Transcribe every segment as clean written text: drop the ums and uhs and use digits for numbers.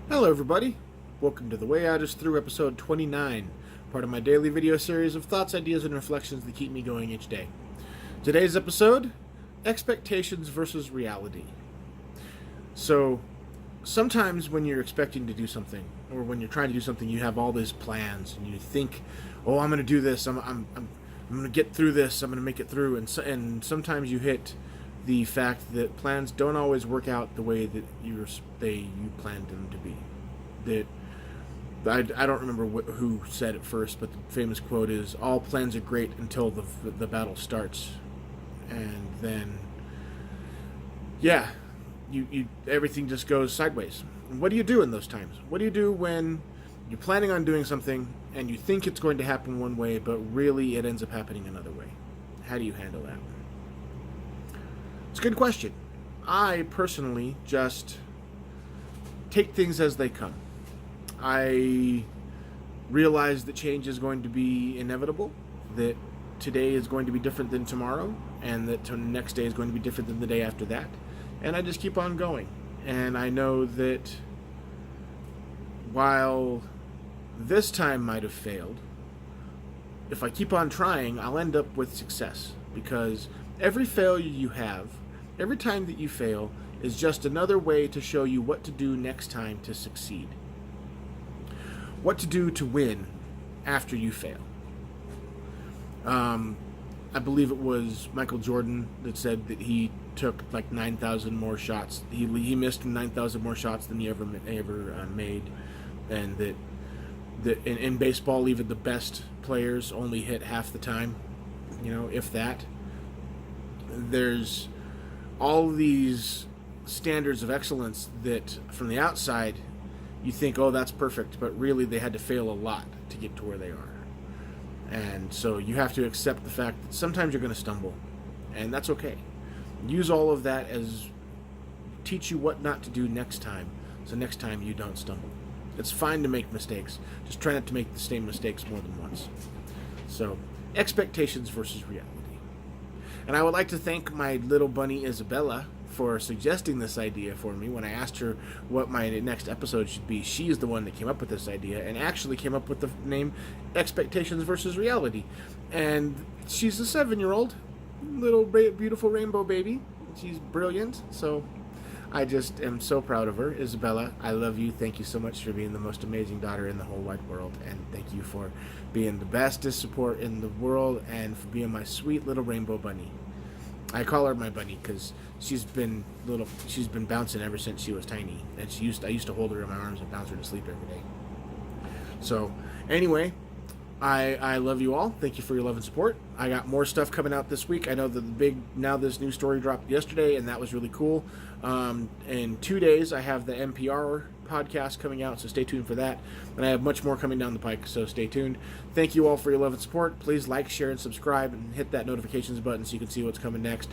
Hello everybody, welcome to The Way Out is Through episode 29, part of my daily video series of thoughts, ideas, and reflections that keep me going each day. Today's episode, expectations versus reality. So, sometimes when you're expecting to do something, or when you're trying to do something, you have all these plans, and you think, oh, I'm going to do this, I'm going to get through this, I'm going to make it through, and sometimes you hit the fact that plans don't always work out the way that you planned them to be. That I don't remember who said it first, but the famous quote is, "All plans are great until the battle starts," and then you everything just goes sideways. And what do you do in those times? What do you do when you're planning on doing something and you think it's going to happen one way, but really it ends up happening another way? How do you handle that? It's a good question. I personally just take things as they come. I realize that change is going to be inevitable, that today is going to be different than tomorrow, and that the next day is going to be different than the day after that. And I just keep on going. And I know that while this time might have failed, if I keep on trying, I'll end up with success. Because every failure you have, every time that you fail, is just another way to show you what to do next time to succeed. What to do to win after you fail. I believe it was Michael Jordan that said that he took like 9,000 more shots. He missed 9,000 more shots than he ever made, and that in baseball, even the best players only hit half the time, if that. There's all these standards of excellence that from the outside you think, oh, that's perfect, but really they had to fail a lot to get to where they are. And so you have to accept the fact that sometimes you're going to stumble, and that's okay. Use all of that as teach you what not to do next time, so next time you don't stumble. It's fine to make mistakes, just try not to make the same mistakes more than once. So, expectations versus reality. And I would like to thank my little bunny Isabella for suggesting this idea for me. When I asked her what my next episode should be, she is the one that came up with this idea and actually came up with the name Expectations versus Reality. And she's a 7-year-old, little beautiful rainbow baby. She's brilliant, so I just am so proud of her. Isabella, I love you. Thank you so much for being the most amazing daughter in the whole wide world. And thank you for being the bestest support in the world and for being my sweet little rainbow bunny. I call her my bunny because she's been bouncing ever since she was tiny. And I used to hold her in my arms and bounce her to sleep every day. So, anyway, I love you all. Thank you for your love and support. I got more stuff coming out this week. I know that this new story dropped yesterday, and that was really cool. In 2 days, I have the NPR podcast coming out, so stay tuned for that. And I have much more coming down the pike, so stay tuned. Thank you all for your love and support. Please like, share, and subscribe, and hit that notifications button so you can see what's coming next.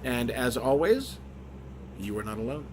And as always, you are not alone.